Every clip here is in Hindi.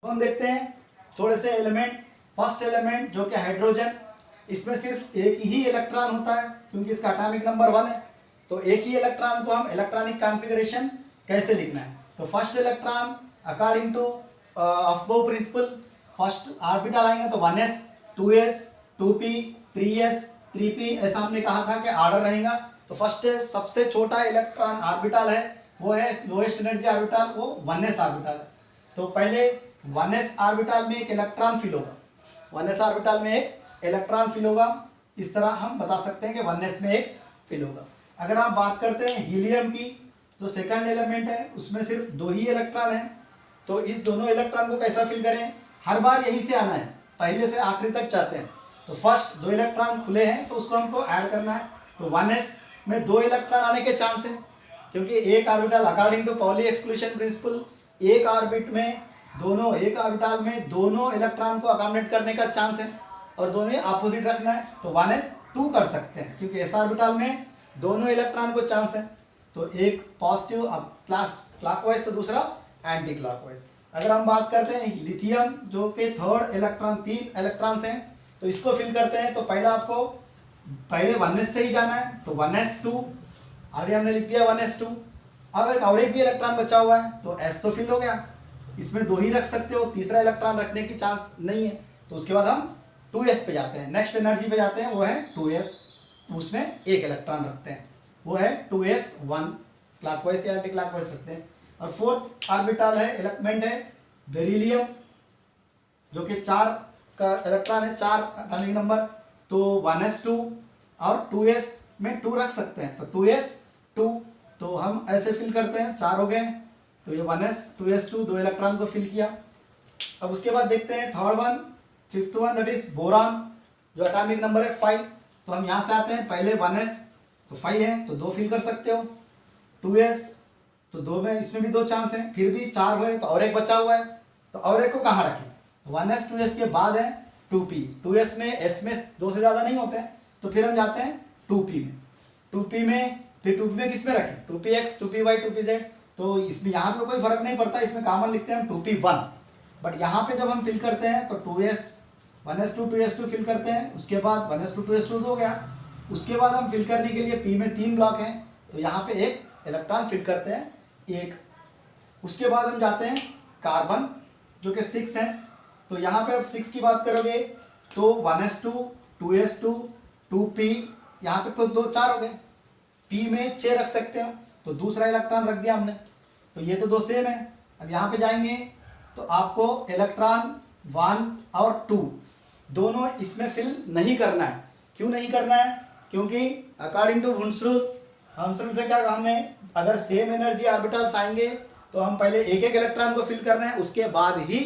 तो हम देखते हैं थोड़े से एलिमेंट। फर्स्ट एलिमेंट जो कि हाइड्रोजन, इसमें सिर्फ एक ही इलेक्ट्रॉन होता है क्योंकि इसका एटॉमिक नंबर 1 है। तो एक ही इलेक्ट्रॉन को हम इलेक्ट्रॉनिक कॉन्फ़िगरेशन कैसे लिखना है, तो first electron according to aufbau principle first orbital आएंगे तो 1s 2s 2p 3s 3p, ऐसा हमने कहा था कि ऑर्डर रहेगा। तो फर्स्ट सबसे छोटा इलेक्ट्रॉन ऑर्बिटल है वो है लोएस्ट एनर्जी ऑर्बिटल, वो 1s ऑर्बिटल है। तो पहले 1s ऑर्बिटल में एक इलेक्ट्रॉन फिल होगा, 1s ऑर्बिटल में एक इलेक्ट्रॉन फिल होगा। इस तरह हम बता सकते हैं कि 1s में एक फिल होगा। अगर आप बात करते हैं हीलियम की, तो सेकंड एलिमेंट है, उसमें सिर्फ 2 ही इलेक्ट्रॉन है। तो इस दोनों इलेक्ट्रॉन को कैसा फिल करें, हर बार यहीं से आना है, पहले से आखिरी तक चाहते हैं। तो फर्स्ट 2 इलेक्ट्रॉन खुले हैं तो उसको हमको ऐड करना है। तो 1s में 2 इलेक्ट्रॉन आने के चांस है क्योंकि एक orbital according to Pauli exclusion principle एक ऑर्बिटल में दोनों इलेक्ट्रॉन को अकोमोडेट करने का चांस है और दोनों अपोजिट रखना है। तो 1s 2 कर सकते हैं क्योंकि s ऑर्बिटल में दोनों इलेक्ट्रॉन को चांस है। तो एक पॉजिटिव क्लॉकवाइज तो दूसरा एंटी क्लॉकवाइज। अगर हम बात करते हैं लिथियम जो कि थर्ड इलेक्ट्रॉन, 3 इलेक्ट्रॉन्स हैं, तो इसको फिल करते हैं। तो पहले आपको 1s से ही जाना है, तो 1s 2 अभी हमने लिख दिया 1s 2। अब एक और एक भी इलेक्ट्रॉन बचा हुआ है तो s तो फिल हो गया, इसमें 2 ही रख सकते हो, तीसरा इलेक्ट्रॉन रखने की चांस नहीं है। तो उसके बाद हम 2s पे जाते हैं, नेक्स्ट एनर्जी पे जाते हैं, वो है 2s, उसमें एक इलेक्ट्रॉन रखते हैं, वो है 2s 1 क्लॉकवाइज या एंटी क्लॉकवाइज रखते हैं। और फोर्थ ऑर्बिटल है एलिमेंट है बेरिलियम जो कि 4 इसका इलेक्ट्रॉन है, 4 एटॉमिक नंबर। तो 1s 2 और 2s में 2 रख सकते हैं, तो 2s 2। तो हम ऐसे फिल करते हैं, 4 हो गए। तो ये 1s 2s 2 2 इलेक्ट्रॉन को फिल किया। अब उसके बाद देखते हैं third one, fifth one, that is boron जो एटॉमिक नंबर है 5। तो हम यहाँ से आते हैं, पहले 1s तो 5 है तो 2 फिल कर सकते हो, 2s तो 2 में, इसमें भी 2 चांस है, फिर भी 4 हुए तो और एक बचा हुआ है। तो और एक को कहाँ रखें, तो 1s 2s के बाद है 2p। 2s में s में 2 से ज़्यादा नहीं होते हैं, तो फिर हम जाते हैं 2p में। 2p में फिर 2p में किस में रखें, 2px 2py 2pz। तो इसमें यहाँ तो कोई फर्क नहीं पड़ता, इसमें कॉमन लिखते हैं हम 2p1। बट यहाँ पे जब हम फिल करते हैं तो 2s 1s 2 2s 2 फिल करते हैं, उसके बाद 1s 2 2s 2 हो गया। उसके बाद हम फिल करने के लिए p में 3 ब्लॉक हैं तो यहाँ पे एक इलेक्ट्रॉन फिल करते हैं, एक। उसके बाद हम जाते हैं कार्बन जो कि 6 है। तो यहाँ पे अब 6 की बात करोगे तो 1s 2 2s 2 2p, यहाँ तक तो 2 4 हो गए। p में 6 रख सकते हो, तो दूसरा इलेक्ट्रॉन रख दिया हमने। तो ये तो 2 सेम है। अब यहाँ पे जाएंगे तो आपको इलेक्ट्रॉन 1 और 2 दोनों इसमें फिल नहीं करना है। क्यों नहीं करना है, क्योंकि अकॉर्डिंग टू वुंड्स रूल हम से क्या काम है, अगर सेम एनर्जी ऑर्बिटल्स आएंगे तो हम पहले एक एक इलेक्ट्रॉन को फिल करना है, उसके बाद ही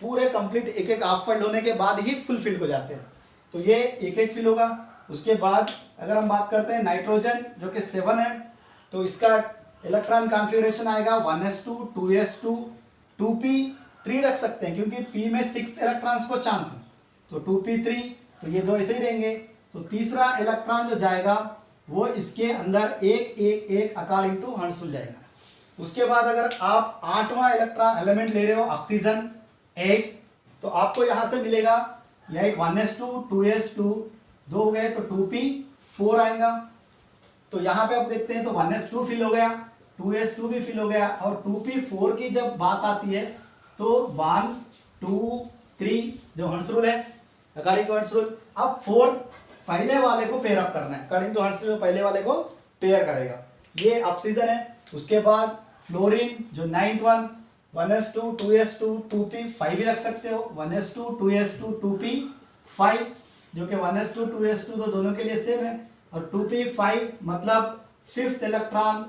पूरे कंप्लीट एक एक हाफ फिल होने के बाद ही फुल फिल हो जाते हैं। तो ये एक एक फिल होगा। उसके बाद अगर हम बात करते हैं नाइट्रोजन जो कि 7 है, तो इसका इलेक्ट्रॉन कॉन्फ़िगरेशन आएगा 1s 2 2s 2 2p 3 रख सकते हैं क्योंकि p में 6 इलेक्ट्रॉन्स को चांस है, तो 2p3, तो ये 2 ऐसे ही रहेंगे। तो तीसरा इलेक्ट्रॉन जो जाएगा वो इसके अंदर एक एक एक अकॉर्डिंग टू हर्ट्ज़ जाएगा। उसके बाद अगर आप 8वां इलेक्ट्रॉन एलिमेंट ले रहे हो ऑक्सीजन 8, तो आपको यहाँ से मिलेगा 8 1s 2 2s 2 2 हो गए तो 2p 4 आएगा। तो यहाँ पे आप देखते हैं तो 1s 2 फिल हो गया, 2s 2 भी फिल हो गया, और 2p 4 की जब बात आती है तो 1 2 3 जो हर्ट्ज़ रूल है अकॉर्डिंग टू हर्ट्ज़ रूल। अब फोर्थ पहले वाले को पेयर अप करना है, अकॉर्डिंग टू हर्ट्ज़ रूल पहले वाले को पेयर करेगा, ये ऑक्सीजन है। उसके बाद फ्लोरीन जो 9th one 1s 2 2s 2 2p 5 भी रख सकते हो, 1s 2 2s 2 2p 5 जो कि 1s 2 2s 2 तो दोनों के लिए सेम है, और 2p 5 मतलब फिफ्थ इलेक्ट्रॉन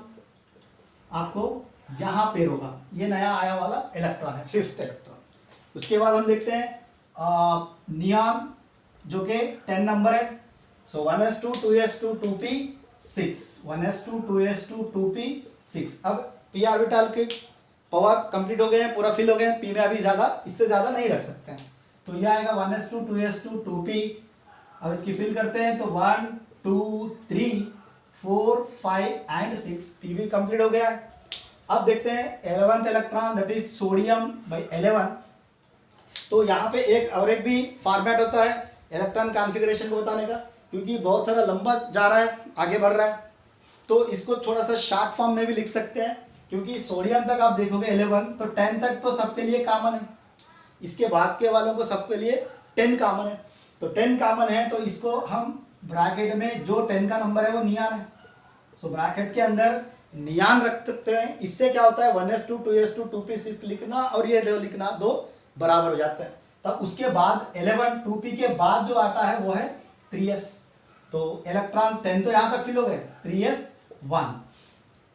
आपको यहाँ पेयर होगा, ये नया आया वाला इलेक्ट्रॉन है फिफ्थ इलेक्ट्रॉन। उसके बाद हम देखते हैं नियॉन जो कि 10 नंबर है। सो 1s 2 2s 2 2p 6 1s 2 2s 2 2p 6। अब p ऑर्बिटल के पावर कंप्लीट हो गए हैं, पूरा फिल हो गए हैं, p में अभी ज्यादा इससे ज्यादा नहीं रख सकते हैं। तो ये आएगा 1s 2 2s 2 2p। अब इसकी फिल करते हैं तो 1 2 3 4 5 एंड 6, p भी कंप्लीट हो गया है। अब देखते हैं 11th electron that is sodium by 11। तो यहाँ पे एक भी फॉर्मेट होता है इलेक्ट्रॉन कॉन्फ़िगरेशन को बताने का, क्योंकि बहुत सारा लंबा जा रहा है, आगे बढ़ रहा है, तो इसको थोड़ा सा शॉर्ट फॉर्म में भी लिख सकते हैं। क्योंकि सोडियम तक आप देखोगे 11, तो 10 तक तो सबके लिए कॉमन है, इसके बाद के वालों को सबके लिए 10 कॉमन है। तो 10 कॉमन है तो इसको हम ब्रैकेट में जो 10 का नंबर है वो नियान है, सो ब्रैकेट के अंदर नियान रख सकते हैं। इससे क्या होता है 1s2 2s2 2p6 लिखना और ये दो लिखना, दो बराबर हो जाता है। तब उसके बाद 11 2p के बाद जो आता है वो है 3s। तो इलेक्ट्रॉन 10 तो यहाँ तक फिल हो गए, 3s 1,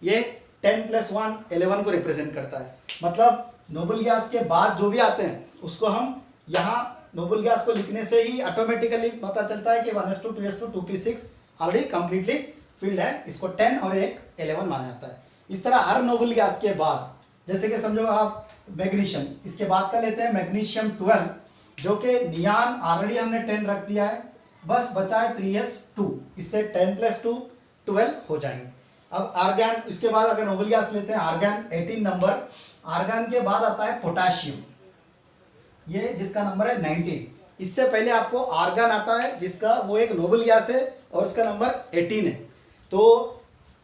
ये 10 + 1 11 को रिप्रेजेंट करता है। मतलब नोबल गैस के बाद जो भी आते हैं उसको हम यहाँ नोबल गैस को लिखने से ही ऑटोमेटिकली पता चलता है कि 1s2 2s2 2p6 already completely filled है, इसको 10 और एक 11 माना जाता है। इस तरह हर नोबल गैस के बाद, जैसे कि समझो आप मैग्नीशियम, इसके बाद का लेते हैं मैग्नीशियम 12, जो कि नियान ऑलरेडी हमने 10 रख दिया है, बस बचा है 3s2, इससे 10 + 2 12 हो जाएंगे। अब आर्गन, इसके बाद अगर नोबल गैस लेते हैं आर्गन 18 नंबर, आर्गन के बाद आता है पोटाशियम, ये जिसका नंबर है 19। इससे पहले आपको आर्गन आता है जिसका वो एक नोबल गैस है और उसका नंबर 18 है। तो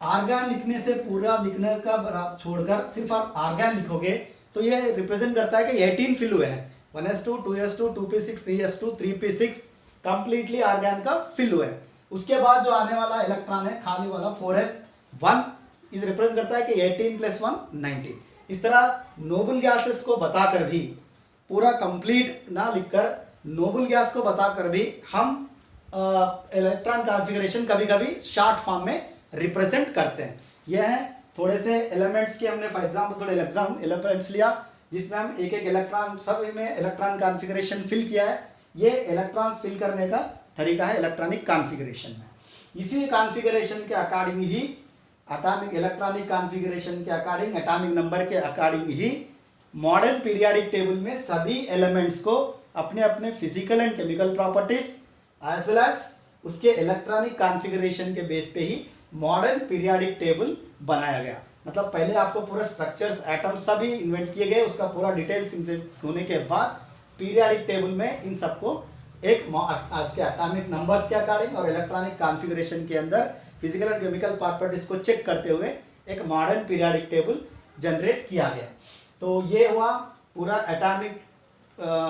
आर्गन लिखने से पूरा लिखने का छोड़कर सिर्फ आप आर्गन लिखोगे तो ये रिप्रेजेंट करता है कि 18 फिल हुए हैं, 1s2 2s2 2p6 3s2 3p6 completely argon का फिल हुआ है। उसके बाद जो आने वाला इलेक्ट्रॉन है खाली वाला 4s1 इस रिप्रेजेंट करता है कि 18 + 1 19। इस तरह नोबल गैसेस को बताकर भी, पूरा कंप्लीट ना लिखकर नोबल गैस को बताकर भी हम इलेक्ट्रॉन कॉन्फ़िगरेशन कभी कभी शॉर्ट फॉर्म में रिप्रेजेंट करते हैं। यह है थोड़े से एलिमेंट्स के, हमने फॉर एग्जांपल थोड़े एलिमेंट्स लिया जिसमें हम एक एक इलेक्ट्रॉन, सब में इलेक्ट्रॉन कॉन्फ़िगरेशन फिल किया है। ये इलेक्ट्रॉन्स फिल करने का तरीका है इलेक्ट्रॉनिक कॉन्फ़िगरेशन में। इसी कॉन्फ़िगरेशन के अकॉर्डिंग ही एटॉमिक इलेक्ट्रॉनिक कॉन्फ़िगरेशन के अकॉर्डिंग, एटॉमिक नंबर के अकॉर्डिंग ही मॉडर्न पीरियोडिक टेबल में सभी एलिमेंट्स को अपने अपने physical and chemical properties as well as उसके इलेक्ट्रॉनिक कॉन्फ़िगरेशन के बेस पे ही मॉडर्न पीरियोडिक टेबल बनाया गया। मतलब पहले आपको पूरा स्ट्रक्चर्स, एटम्स सभी इन्वेंट किए गए, उसका पूरा डिटेल्स होने के बाद पीरियोडिक टेबल में इन सबको एक उसके एटॉमिक नंबर्स के अकॉर्डिंग और इलेक्ट्रॉनिक कॉन्फ़िगरेशन के अंदर फिजिकल एंड केमिकल प्रॉपर्टीज को चेक करते हुए एक मॉडर्न पीरियोडिक टेबल जनरेट किया गया। तो ये हुआ पूरा एटॉमिक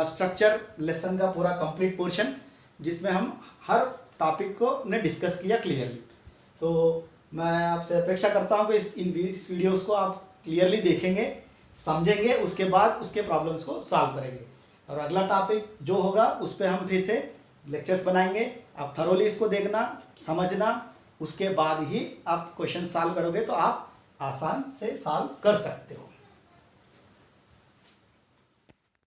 स्ट्रक्चर लेसन का पूरा कंप्लीट पोर्शन, जिसमें हम हर टॉपिक को ने डिस्कस किया क्लियरली। तो मैं आपसे अपेक्षा करता हूँ कि इन वीडियोस को आप क्लियरली देखेंगे, समझेंगे, उसके बाद उसके प्रॉब्लम्स को सॉल्व करेंगे। और अगला टॉपिक जो होगा उस पर हम फिर से लेक्चर्स बनाएंगे। आप थरोली इसको देखना, समझना, उसके बाद ही आप क्वेश्चन सॉल्व करोगे तो आप आसान से सॉल्व कर सकते हो।